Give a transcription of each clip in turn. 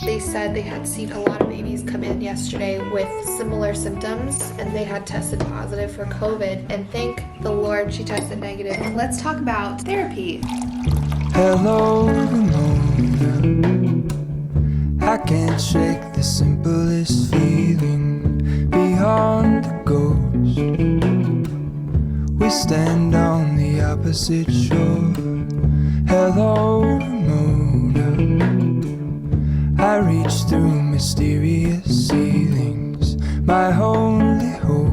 They said they had seen a lot of babies come in yesterday with similar symptoms and they had tested positive for COVID, and thank the Lord she tested negative. Let's talk about therapy. Hello, Ramona. I can't shake the simplest feeling beyond the ghost. We stand on the opposite shore. Hello, Ramona. I reach through mysterious ceilings, my only hope.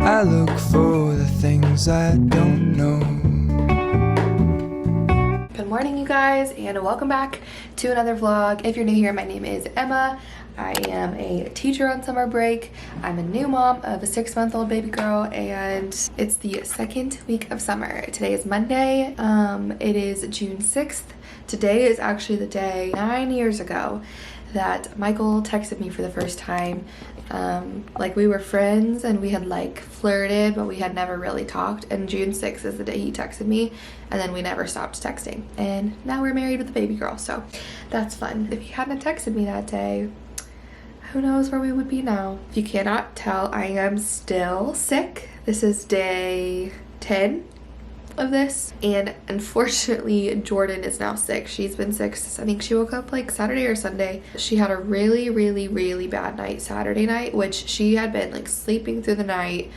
I look for the things I don't know. Good morning, you guys, and welcome back to another vlog. If you're new here, my name is Emma. I am a teacher on summer break. I'm a new mom of a 6-month-old baby girl, and it's the second week of summer. Today is Monday. It is June 6th. Today is actually the day 9 years ago that Michael texted me for the first time. Like, we were friends and we had like flirted, but we had never really talked, and June 6th is the day he texted me, and then we never stopped texting, and now we're married with a baby girl, so that's fun. If he hadn't texted me that day, who knows where we would be now. If you cannot tell, I am still sick. This is day 10 of this, and unfortunately Jordan is now sick. She's been sick since I think she woke up like Saturday or Sunday. She had a really bad night Saturday night, which she had been like sleeping through the night,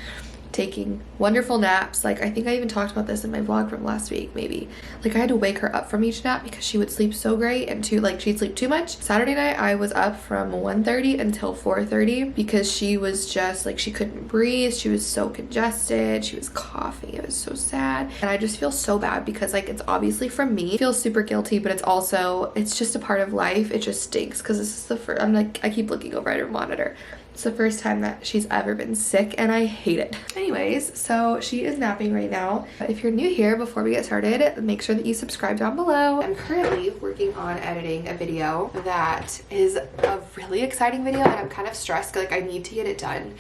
taking wonderful naps. Like, I think I even talked about this in my vlog from last week, maybe. Like, I had to wake her up from each nap because she would sleep so great, and she'd sleep too much. Saturday night I was up from 1:30 until 4:30 because she was just like, she couldn't breathe. She was so congested. She was coughing. It was so sad. And I just feel so bad because like, it's obviously from me. I feel super guilty, but it's just a part of life. It just stinks because this is the first, I keep looking over at her monitor. It's the first time that she's ever been sick, and I hate it. Anyways, so she is napping right now. If you're new here, before we get started, make sure that you subscribe down below. I'm currently working on editing a video that is a really exciting video, and I'm kind of stressed. Like, I need to get it done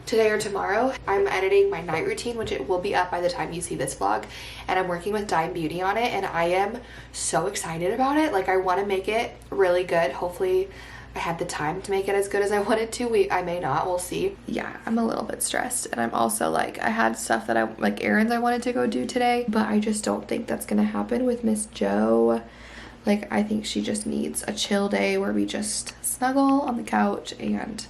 today or tomorrow. I'm editing my night routine, which it will be up by the time you see this vlog, and I'm working with Dime Beauty on it, and I am so excited about it. Like, I want to make it really good. Hopefully I had the time to make it as good as I wanted to. I may not, we'll see. Yeah, I'm a little bit stressed, and I'm also like, I had stuff that errands I wanted to go do today, but I just don't think that's gonna happen with Miss Jo. Like, I think she just needs a chill day where we just snuggle on the couch and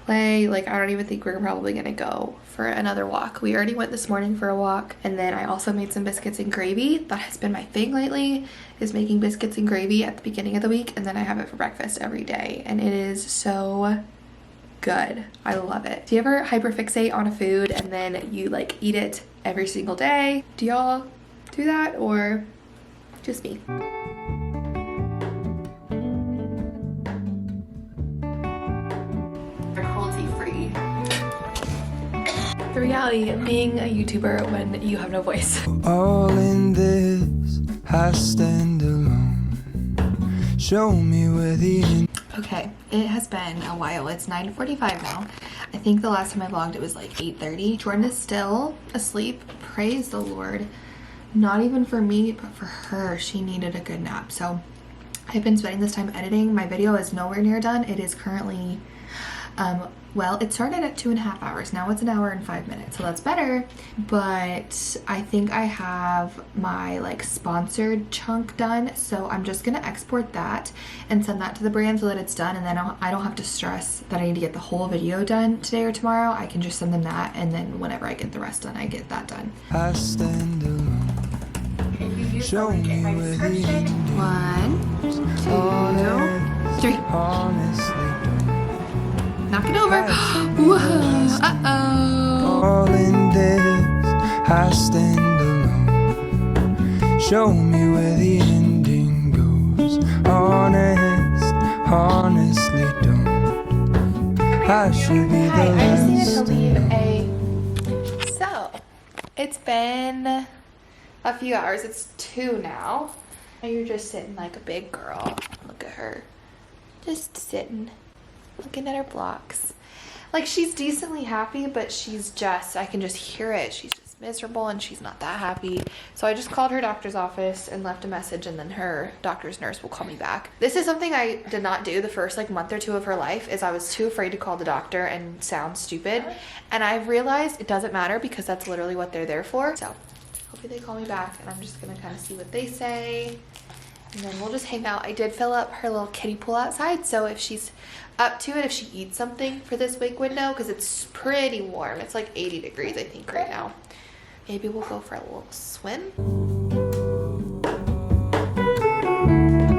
play. Like, I don't even think we're probably gonna go for another walk. We already went this morning for a walk, and then I also made some biscuits and gravy. That has been my thing lately, is making biscuits and gravy at the beginning of the week, and then I have it for breakfast every day, and it is so good. I love it. Do you ever hyperfixate on a food and then you like eat it every single day? Do y'all do that, or just me? Cruelty-free. The reality of being a YouTuber when you have no voice. All in this, I stand alone. Show me where the Okay, it has been a while. It's 9:45 now. I think the last time I vlogged it was like 8:30. Jordan is still asleep. Praise the Lord. Not even for me, but for her. She needed a good nap. So I've been spending this time editing. My video is nowhere near done. It is currently well, it started at 2.5 hours. Now it's 1 hour and 5 minutes, so that's better. But I think I have my like sponsored chunk done, so I'm just gonna export that and send that to the brand so that it's done, and then I don't have to stress that I need to get the whole video done today or tomorrow. I can just send them that, and then whenever I get the rest done, I get that done. I stand alone. Show me where the 1, 2, 3. honestly Knock it over. Whoa. Uh-oh. all in this, I stand alone. Show me where the ending goes. Honestly don't. I should be the Hi, I just needed to last. leave a... So, it's been a few hours. It's 2 now. You're just sitting like a big girl. Look at her. Just sitting, looking at her blocks. Like, she's decently happy, but she's just, I can just hear it. She's just miserable and she's not that happy. So I just called her doctor's office and left a message, and then her doctor's nurse will call me back. This is something I did not do the first like month or two of her life, is I was too afraid to call the doctor and sound stupid. And I've realized it doesn't matter because that's literally what they're there for. So hopefully they call me back, and I'm just gonna kind of see what they say. And then we'll just hang out. I did fill up her little kiddie pool outside, so if she's up to it, if she eats something for this week window, because it's pretty warm. It's like 80 degrees, I think, right now. Maybe we'll go for a little swim.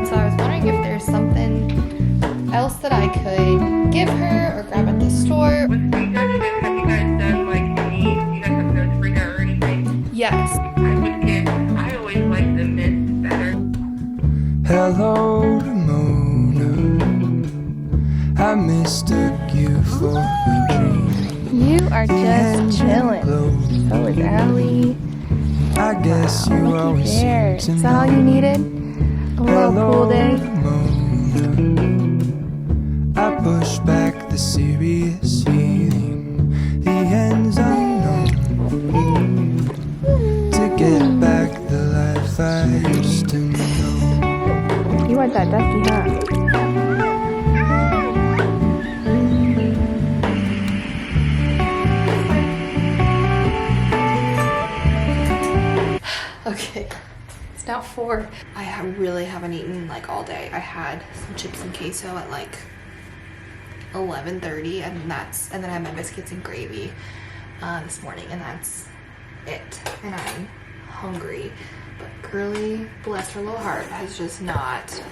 So I was wondering if there's something else that I could give her or grab at the store. With free judgment, have you guys done like any, you guys have no free or anything? Yes. I always like the mint better. Hello to Mona, I mistook you for a dream. You are just chilling. So is Ellie. I guess you Looky always there. seem to Is that all you needed? A little pool day? Mona, I push back the serious feeling, the end's unknown, to get back the life I used to know. You want that dusty, huh? Okay, it's now 4. I really haven't eaten like all day. I had some chips and queso at like 11:30, and then I had my biscuits and gravy this morning, and that's it. And I'm hungry, but Girly, bless her little heart, has just not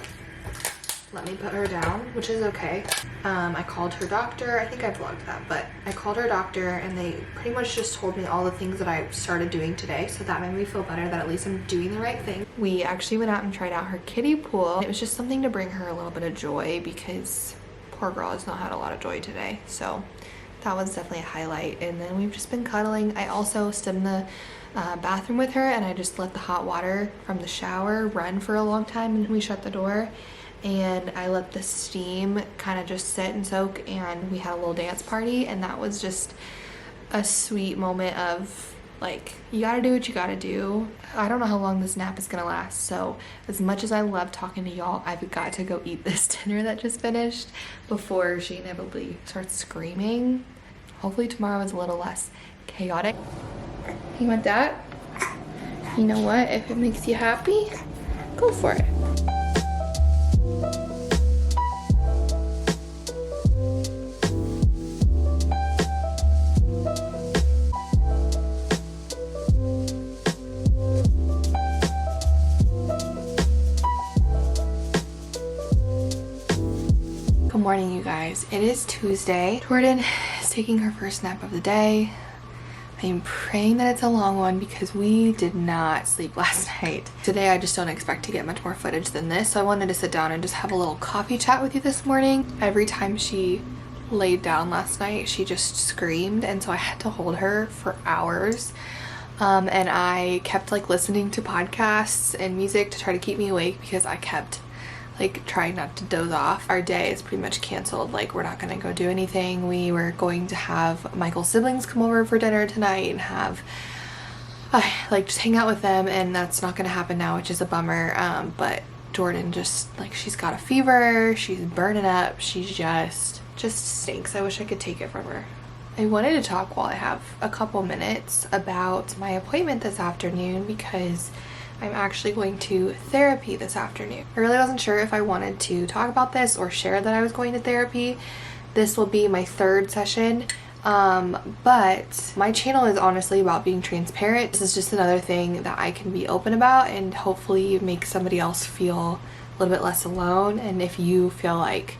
let me put her down, which is okay. I called her doctor. I think I vlogged that, but I called her doctor and they pretty much just told me all the things that I started doing today, so that made me feel better that at least I'm doing the right thing. We actually went out and tried out her kiddie pool. It was just something to bring her a little bit of joy because poor girl has not had a lot of joy today, so that was definitely a highlight. And then we've just been cuddling. I also stood in the bathroom with her and I just let the hot water from the shower run for a long time, and we shut the door and I let the steam kind of just sit and soak, and we had a little dance party, and that was just a sweet moment of like, you gotta do what you gotta do. I don't know how long this nap is gonna last, so as much as I love talking to y'all, I've got to go eat this dinner that just finished before she inevitably starts screaming. Hopefully tomorrow is a little less chaotic. You want that? You know what? If it makes you happy, go for it. Good morning, you guys. It is Tuesday. Jordan is taking her first nap of the day. I'm praying that it's a long one because we did not sleep last night. Today I just don't expect to get much more footage than this, so I wanted to sit down and just have a little coffee chat with you this morning. Every time she laid down last night, she just screamed, and so I had to hold her for hours. And I kept like listening to podcasts and music to try to keep me awake because I kept like trying not to doze off. Our day is pretty much canceled. Like, we're not gonna go do anything. We were going to have Michael's siblings come over for dinner tonight and have like just hang out with them, and that's not gonna happen now, which is a bummer. But Jordan just like, she's got a fever, she's burning up, she's just stinks. I wish I could take it from her. I wanted to talk while I have a couple minutes about my appointment this afternoon because I'm actually going to therapy this afternoon. I really wasn't sure if I wanted to talk about this or share that I was going to therapy. This will be my 3rd session, but my channel is honestly about being transparent. This is just another thing that I can be open about and hopefully make somebody else feel a little bit less alone. And if you feel like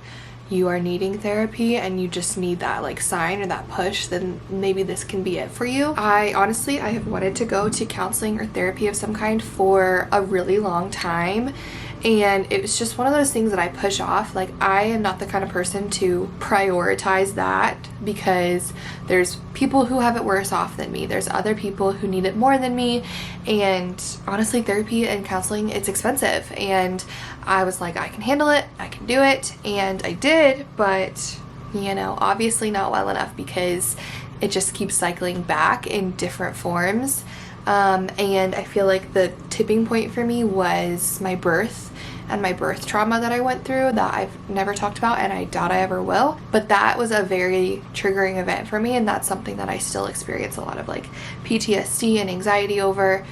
you are needing therapy and you just need that like sign or that push, then maybe this can be it for you. I have wanted to go to counseling or therapy of some kind for a really long time, and it was just one of those things that I push off. Like, I am not the kind of person to prioritize that because there's people who have it worse off than me. There's other people who need it more than me, and honestly, therapy and counseling, it's expensive, and I was like, I can handle it, I can do it, and I did, but you know, obviously not well enough because it just keeps cycling back in different forms. And I feel like the tipping point for me was my birth and my birth trauma that I went through that I've never talked about, and I doubt I ever will. But that was a very triggering event for me, and that's something that I still experience a lot of like PTSD and anxiety over.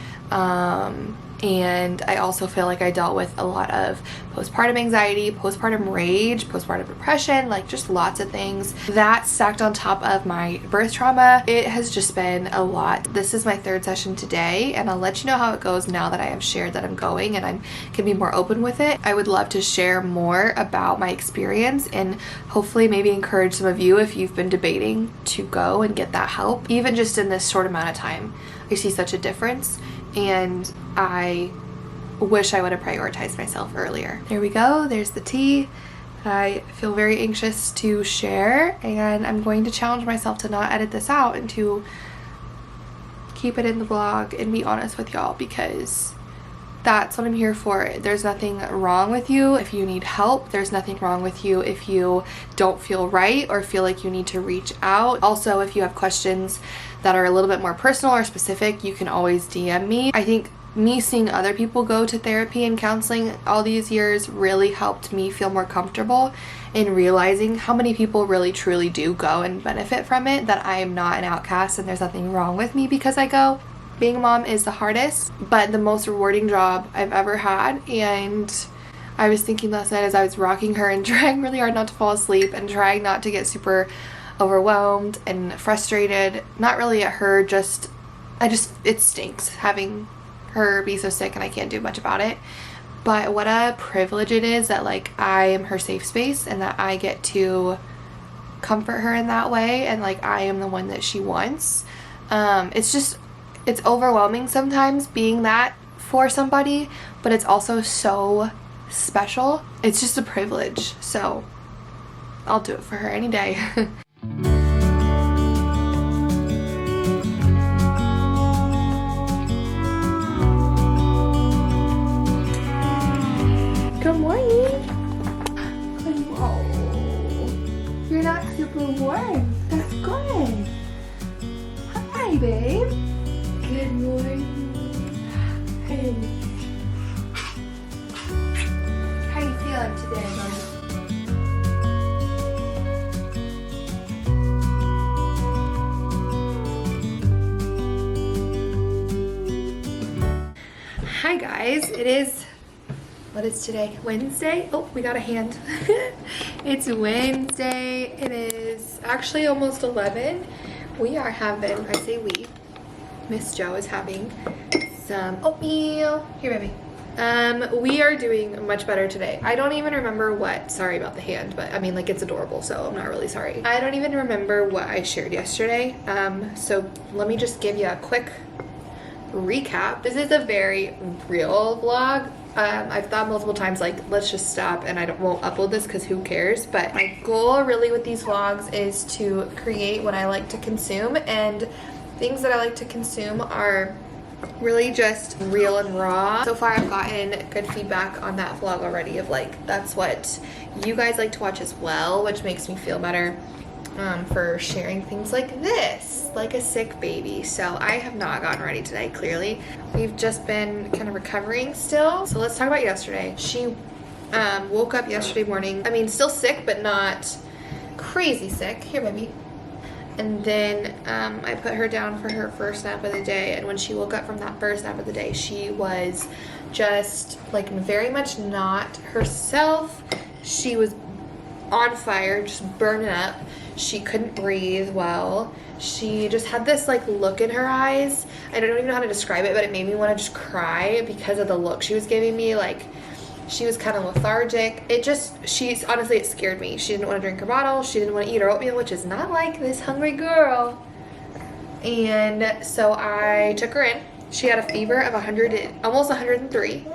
And I also feel like I dealt with a lot of postpartum anxiety, postpartum rage, postpartum depression, like just lots of things. That stacked on top of my birth trauma, it has just been a lot. This is my 3rd session today, and I'll let you know how it goes now that I have shared that I'm going and I can be more open with it. I would love to share more about my experience and hopefully maybe encourage some of you if you've been debating to go and get that help. Even just in this short amount of time, I see such a difference. And I wish I would have prioritized myself earlier. There we go. There's the tea. I feel very anxious to share, and I'm going to challenge myself to not edit this out and to keep it in the vlog and be honest with y'all, because that's what I'm here for. There's nothing wrong with you if you need help. There's nothing wrong with you if you don't feel right or feel like you need to reach out. Also, if you have questions that are a little bit more personal or specific, you can always DM me. I think me seeing other people go to therapy and counseling all these years really helped me feel more comfortable in realizing how many people really truly do go and benefit from it, that I am not an outcast and there's nothing wrong with me because I go. Being a mom is the hardest, but the most rewarding job I've ever had. And I was thinking last night as I was rocking her and trying really hard not to fall asleep and trying not to get super overwhelmed and frustrated, not really at her, it stinks having her be so sick and I can't do much about it. But what a privilege it is that like I am her safe space and that I get to comfort her in that way, and like I am the one that she wants. It's overwhelming sometimes being that for somebody, but it's also so special. It's just a privilege. So I'll do it for her any day. Good morning. Oh, you're not super warm. That's good. Hi, babe. Good morning. Hey. How you feeling today, buddy? Hi guys, what is today? Wednesday? Oh, we got a hand. It's Wednesday. It is actually almost 11. We are having, I say we, Miss Jo is having some oatmeal. Here, baby. We are doing much better today. I don't even remember what, sorry about the hand, but I mean, like, it's adorable, so I'm not really sorry. I don't even remember what I shared yesterday. So let me just give you a quick recap. This is a very real vlog. I've thought multiple times, like, let's just stop and won't upload this because who cares. But my goal really with these vlogs is to create what I like to consume, and things that I like to consume are really just real and raw. So far I've gotten good feedback on that vlog already of like, that's what you guys like to watch as well, which makes me feel better for sharing things like this, like a sick baby. So I have not gotten ready today, clearly. We've just been kind of recovering still. So let's talk about yesterday. She woke up yesterday morning, I mean, still sick, but not crazy sick. Here, baby. And then I put her down for her first nap of the day, and when she woke up from that first nap of the day, she was just like very much not herself. She was on fire, just burning up. She couldn't breathe well. She just had this like look in her eyes. I don't even know how to describe it, but it made me want to just cry because of the look she was giving me. Like, she was kind of lethargic. Honestly, it scared me. She didn't want to drink her bottle. She didn't want to eat her oatmeal, which is not like this hungry girl. And so I took her in. She had a fever of almost 103.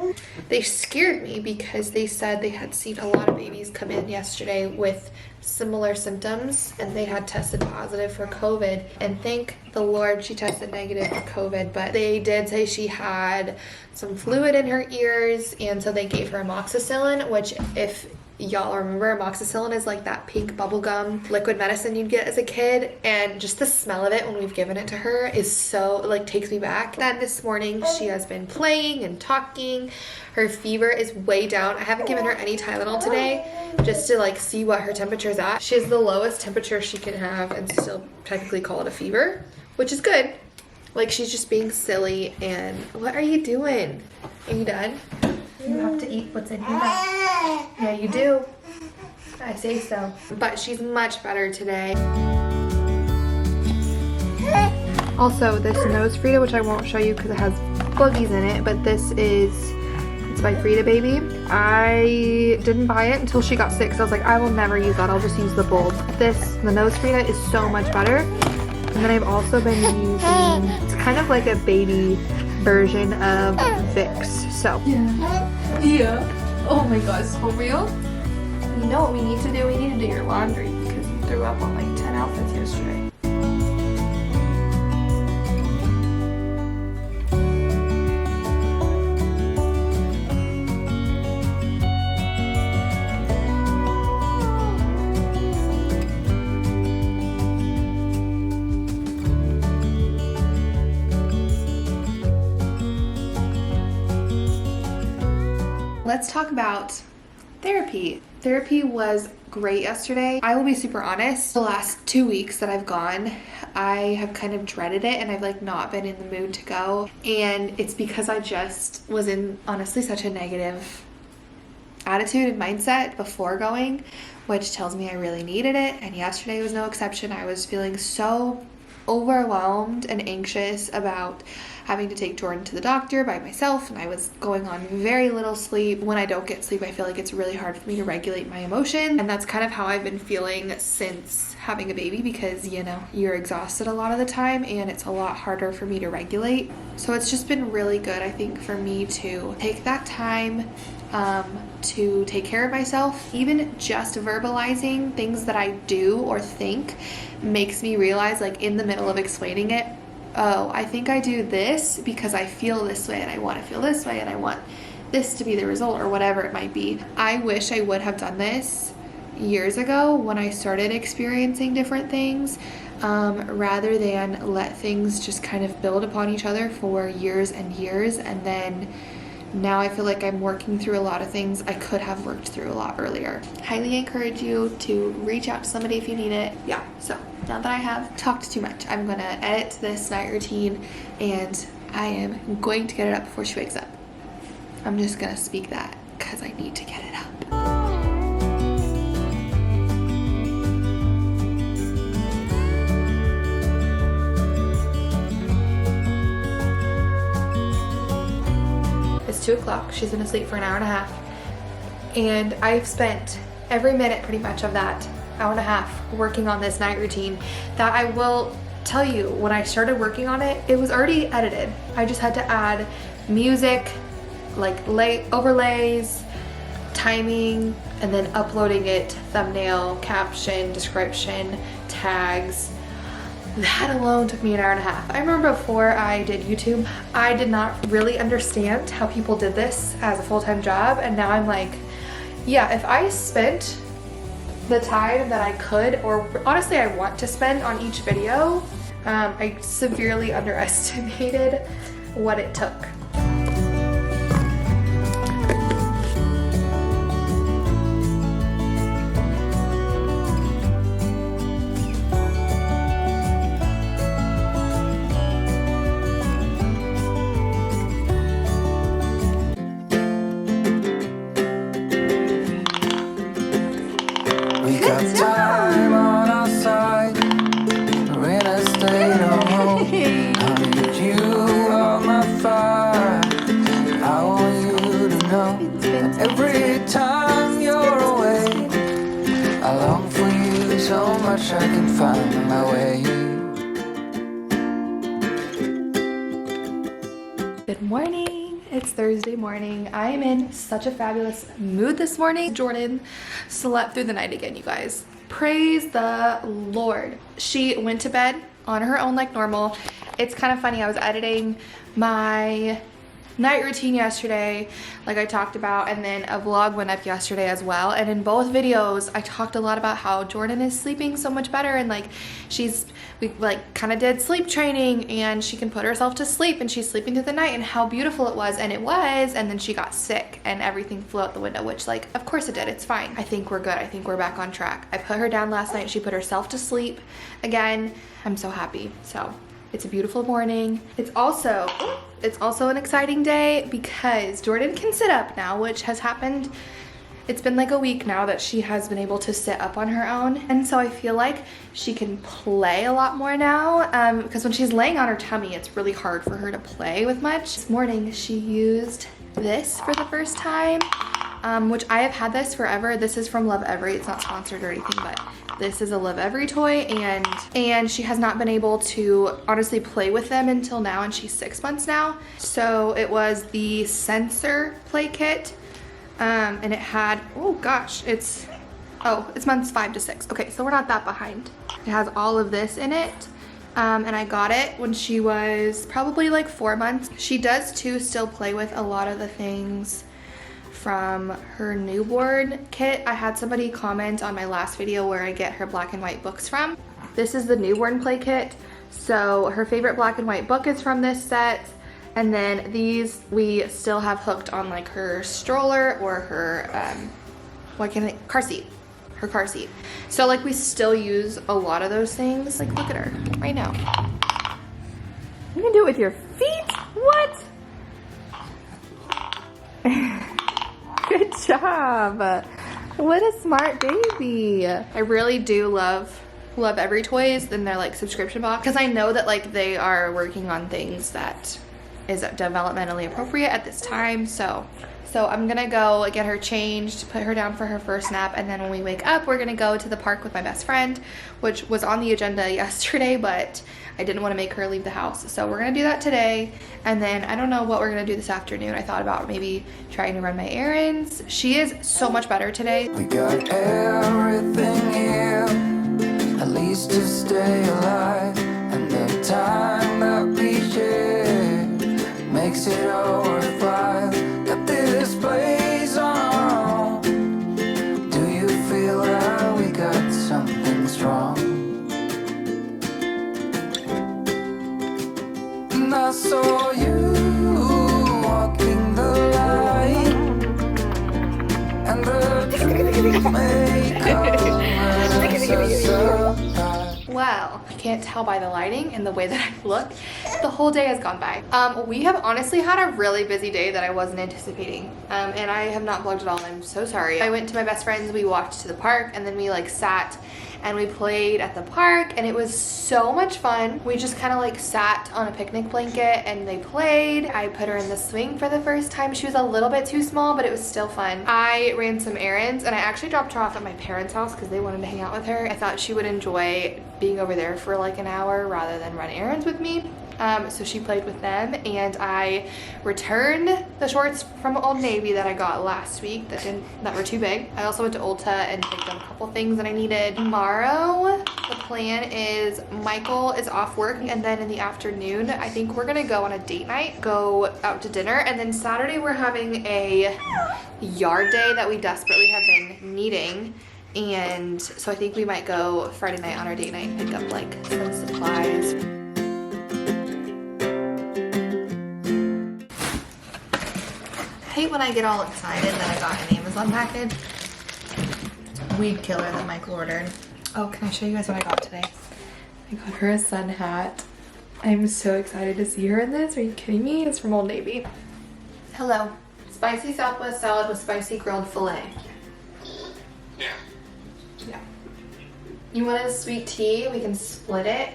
They scared me because they said they had seen a lot of babies come in yesterday with similar symptoms, and they had tested positive for COVID. And thank the Lord she tested negative for COVID, but they did say she had some fluid in her ears, and so they gave her amoxicillin, which if y'all remember amoxicillin is like that pink bubblegum liquid medicine you'd get as a kid, and just the smell of it when we've given it to her is so, like, takes me back. Then this morning she has been playing and talking. Her fever is way down. I haven't given her any Tylenol today just to like see what her temperature's at. She has the lowest temperature she can have and still technically call it a fever, which is good. Like, she's just being silly. And what are you doing? Are you done? You have to eat what's in your mouth. Yeah, you do. I say so. But she's much better today. Also, this nose Frida, which I won't show you because it has boogies in it, but it's by Frida Baby. I didn't buy it until she got sick, so I was like, I will never use that. I'll just use the bulb. The nose Frida is so much better. And then I've also been using, it's kind of like a baby version of Vicks. So yeah. Oh my god, so real. You know what we need to do? We need to do your laundry because you threw up on like 10 outfits yesterday. Let's talk about therapy. Therapy was great yesterday. I will be super honest, the last 2 weeks that I've gone, I have kind of dreaded it and I've like not been in the mood to go. And it's because I just was in honestly such a negative attitude and mindset before going, which tells me I really needed it. And yesterday was no exception. I was feeling so overwhelmed and anxious about having to take Jordan to the doctor by myself, and I was going on very little sleep. When I don't get sleep, I feel like it's really hard for me to regulate my emotion, and that's kind of how I've been feeling since having a baby, because you know, you're exhausted a lot of the time and it's a lot harder for me to regulate. So it's just been really good, I think, for me to take that time to take care of myself. Even just verbalizing things that I do or think makes me realize, like in the middle of explaining it, oh, I think I do this because I feel this way and I want to feel this way and I want this to be the result, or whatever it might be. I wish I would have done this years ago when I started experiencing different things, rather than let things just kind of build upon each other for years and years, and then now I feel like I'm working through a lot of things I could have worked through a lot earlier. Highly encourage you to reach out to somebody if you need it. Yeah, so now that I have talked too much, I'm gonna edit this night routine and I am going to get it up before she wakes up. I'm just gonna speak that because I need to get it up. It's 2 o'clock. She's been asleep for an hour and a half. And I've spent every minute pretty much of that hour and a half working on this night routine that I will tell you, when I started working on it, it was already edited. I just had to add music, like overlays, timing, and then uploading it, thumbnail, caption, description, tags. That alone took me an hour and a half. I remember before I did YouTube, I did not really understand how people did this as a full-time job, and now I'm like, yeah, if I spent the time that I could, or honestly I want to spend on each video, I severely underestimated what it took. We got time on our side. We're in a state of hope. I need you on my fire. I want you to know that every time you're away, I long for you so much I can find my way. Good morning. It's Thursday morning. I am in such a fabulous mood this morning. Jordan slept through the night again, you guys. Praise the Lord. She went to bed on her own like normal. It's kind of funny. I was editing my night routine yesterday, like I talked about, and then a vlog went up yesterday as well. And in both videos, I talked a lot about how Jordan is sleeping so much better, and like we like kind of did sleep training, and she can put herself to sleep, and she's sleeping through the night, and how beautiful it was. And it was, and then she got sick, and everything flew out the window, which like, of course it did. It's fine. I think we're good. I think we're back on track. I put her down last night. She put herself to sleep again. I'm so happy. So it's a beautiful morning. It's also an exciting day because Jordan can sit up now, which has happened. It's been like a week now that she has been able to sit up on her own. And so I feel like she can play a lot more now because when she's laying on her tummy, it's really hard for her to play with much. This morning, she used this for the first time, which I have had this forever. This is from Love Every. It's not sponsored or anything, but this is a Love Every toy, and she has not been able to honestly play with them until now, and she's 6 months now. So it was the sensor play kit, and it had, oh gosh, it's months 5 to 6. Okay, so we're not that behind. It has all of this in it. And I got it when she was probably like 4 months. She does too still play with a lot of the things from her newborn kit. I had somebody comment on my last video where I get her black and white books from. This is the newborn play kit. So her favorite black and white book is from this set. And then these we still have hooked on like her stroller or her, car seat. Her car seat. So like we still use a lot of those things. Like look at her right now. You can do it with your feet? What? Good job. What a smart baby. I really do love Every toys in their like subscription box, because I know that like they are working on things that is developmentally appropriate at this time. So I'm gonna go get her changed, put her down for her first nap, and then when we wake up, we're gonna go to the park with my best friend, which was on the agenda yesterday, but I didn't want to make her leave the house. So we're gonna do that today, and then I don't know what we're gonna do this afternoon. I thought about maybe trying to run my errands. She is so much better today. We got everything here, at least to stay alive, and the time that we share makes it all worthwhile. Got this place on our own. Do you feel that we got something strong? And I saw you walking the line, and the truth may come as a surprise. Well, I can't tell by the lighting and the way that I look. The whole day has gone by. We have honestly had a really busy day that I wasn't anticipating. And I have not vlogged at all. I'm so sorry. I went to my best friend's, we walked to the park, and then we like sat and we played at the park, and it was so much fun. We just kind of like sat on a picnic blanket and they played. I put her in the swing for the first time. She was a little bit too small, but it was still fun. I ran some errands, and I actually dropped her off at my parents' house because they wanted to hang out with her. I thought she would enjoy being over there for like an hour rather than run errands with me. So she played with them, and I returned the shorts from Old Navy that I got last week that were too big. I also went to Ulta and picked up a couple things that I needed. Tomorrow, the plan is Michael is off work, and then in the afternoon, I think we're gonna go on a date night, go out to dinner, and then Saturday we're having a yard day that we desperately have been needing. And so I think we might go Friday night on our date night and pick up like some supplies. I hate when I get all excited that I got an Amazon package. Weed killer that Michael ordered. Oh, can I show you guys what I got today? I got her a sun hat. I'm so excited to see her in this. Are you kidding me? It's from Old Navy. Hello. Spicy Southwest salad with spicy grilled filet. Yeah. You want a sweet tea? We can split it.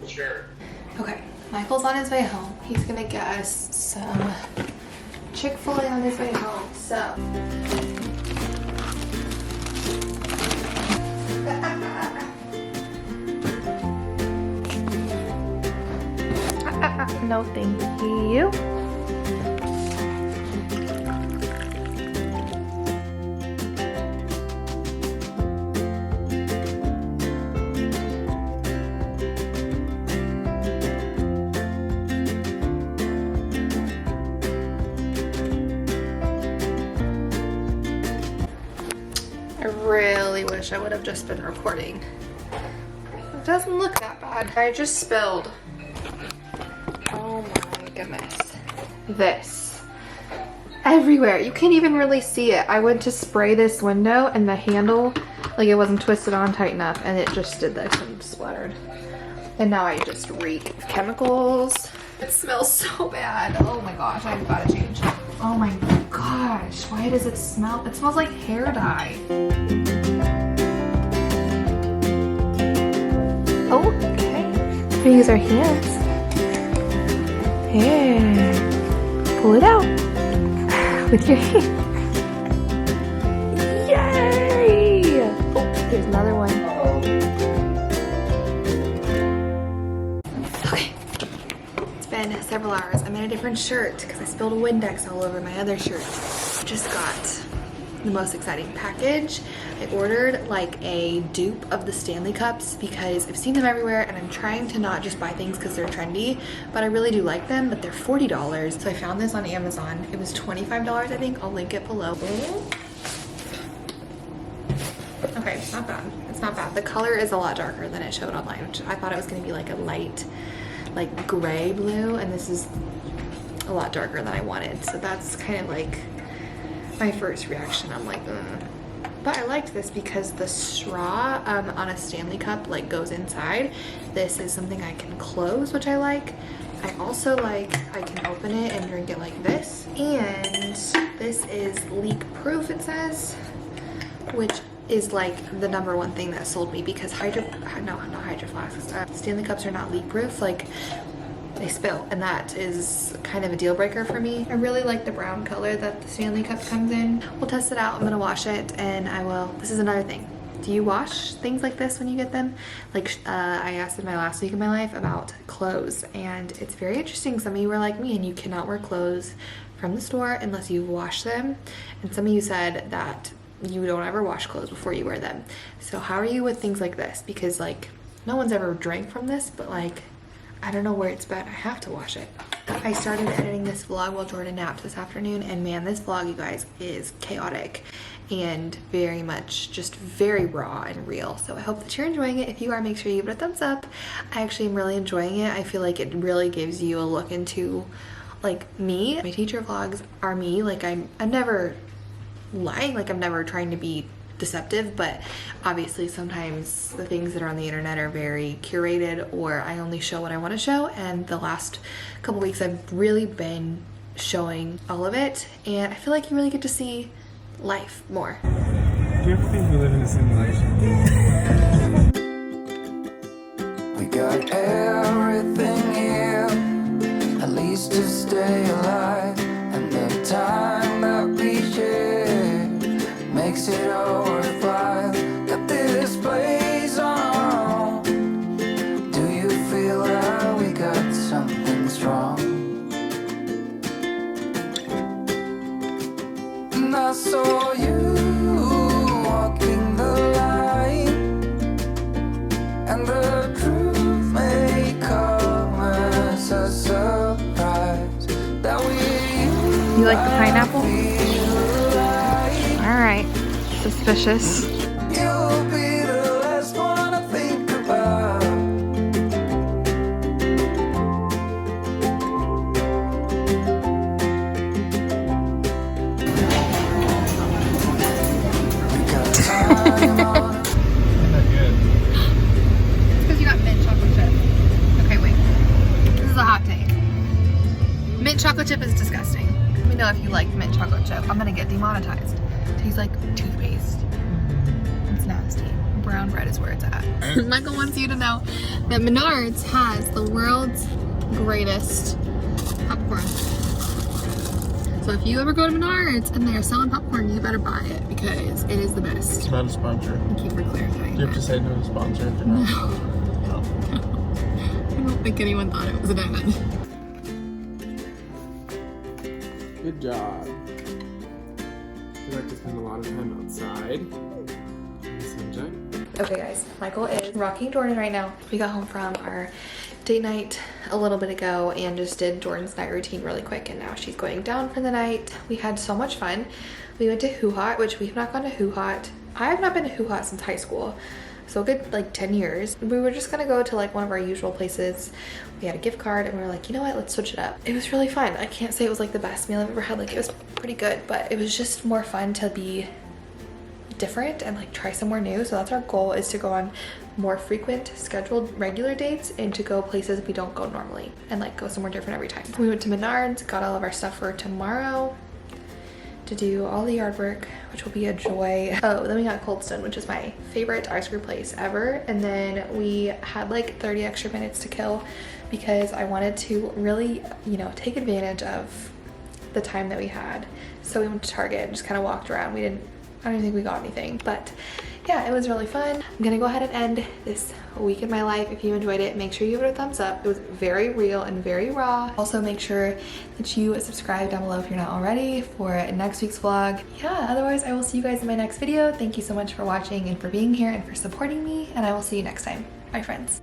Sure. Okay. Michael's on his way home. He's gonna get us some Chick-fil-A on his way home, so. No thank you. wish I would have just been recording. It doesn't look that bad. I just spilled. Oh my goodness. This. Everywhere. You can't even really see it. I went to spray this window and the handle, like it wasn't twisted on tight enough, and it just did this and splattered. And now I just reek of chemicals. It smells so bad. Oh my gosh, I've got to change. Oh my gosh, why does it smell? It smells like hair dye. Oh, okay. We use our hands. Yeah. Pull it out with your hand. Yay! Oh, there's another one. Okay. It's been several hours. I'm in a different shirt because I spilled a Windex all over my other shirt. Just got the most exciting package. I ordered like a dupe of the Stanley Cups because I've seen them everywhere and I'm trying to not just buy things because they're trendy, but I really do like them, but they're $40. So I found this on Amazon. It was $25, I think. I'll link it below. Okay, it's not bad. It's not bad. The color is a lot darker than it showed online, which I thought it was going to be like a light, like gray blue, and this is a lot darker than I wanted. So that's kind of like my first reaction. I'm like, ugh. But I liked this because the straw on a Stanley Cup like goes inside. This is something I can close, which I like. I also like I can open it and drink it like this. And this is leak proof, it says, which is like the #1 thing that sold me because not hydro flasks. Stanley Cups are not leak proof. Like, they spill, and that is kind of a deal breaker for me. I really like the brown color that the Stanley Cup comes in. We'll test it out. I'm gonna wash it, and I will. This is another thing. Do you wash things like this when you get them? Like I asked in my last week of my life about clothes, and it's very interesting. Some of you were like me, and you cannot wear clothes from the store unless you wash them. And some of you said that you don't ever wash clothes before you wear them. So how are you with things like this? Because like no one's ever drank from this, but like I don't know where it's been. I have to wash it. I started editing this vlog while Jordan napped this afternoon, and man, this vlog, you guys, is chaotic and very much just very raw and real. So I hope that you're enjoying it. If you are, make sure you give it a thumbs up. I actually am really enjoying it. I feel like it really gives you a look into like me. My teacher vlogs are me. Like I'm never lying. Like I'm never trying to be deceptive, but obviously sometimes the things that are on the internet are very curated, or I only show what I want to show, and the last couple weeks I've really been showing all of it, and I feel like you really get to see life more. Do you ever think we live in a simulation? We got everything here, at least to stay alive, and the time that we share makes it all worthwhile. Got this place on our own. Do you feel that we got something strong? And I saw you walking the line, and the truth may come as a surprise that we. You like the pineapple? All right, suspicious. You'll be the last one I think about. We got time on. Not good. It's because you got mint chocolate chip. Okay, wait. This is a hot take. Mint chocolate chip is disgusting. Let me know if you like mint chocolate chip. I'm gonna get demonetized. Tastes like toothpaste. It's nasty. Brown bread is where it's at. Michael wants you to know that Menards has the world's greatest popcorn. So if you ever go to Menards and they're selling popcorn, you better buy it because it is the best. It's not a sponsor. Thank you for clarifying. You have to say no to sponsor if you're not. No. I don't think anyone thought it was an ad. Good job. We like to spend a lot of time outside in the sunshine. Okay guys, Michael is rocking Jordan right now. We got home from our date night a little bit ago and just did Jordan's night routine really quick, and now she's going down for the night. We had so much fun. We went to Hoo Hot, which we've not gone to Hoo Hot I have not been to Hoo Ha since high school, so a good like 10 years. We were just gonna go to like one of our usual places. We had a gift card and we were like, you know what, let's switch it up. It was really fun. I can't say it was like the best meal I've ever had. Like it was pretty good, but it was just more fun to be different and like try somewhere new. So that's our goal, is to go on more frequent scheduled regular dates and to go places we don't go normally and like go somewhere different every time. We went to Menards, got all of our stuff for tomorrow to do all the yard work, which will be a joy. Oh, then we got Cold Stone, which is my favorite ice cream place ever. And then we had like 30 extra minutes to kill because I wanted to really, you know, take advantage of the time that we had. So we went to Target and just kind of walked around. I don't even think we got anything, but yeah, it was really fun. I'm gonna go ahead and end this week in my life. If you enjoyed it, make sure you give it a thumbs up. It was very real and very raw. Also make sure that you subscribe down below if you're not already for next week's vlog. Yeah, otherwise I will see you guys in my next video. Thank you so much for watching and for being here and for supporting me, and I will see you next time. Bye friends.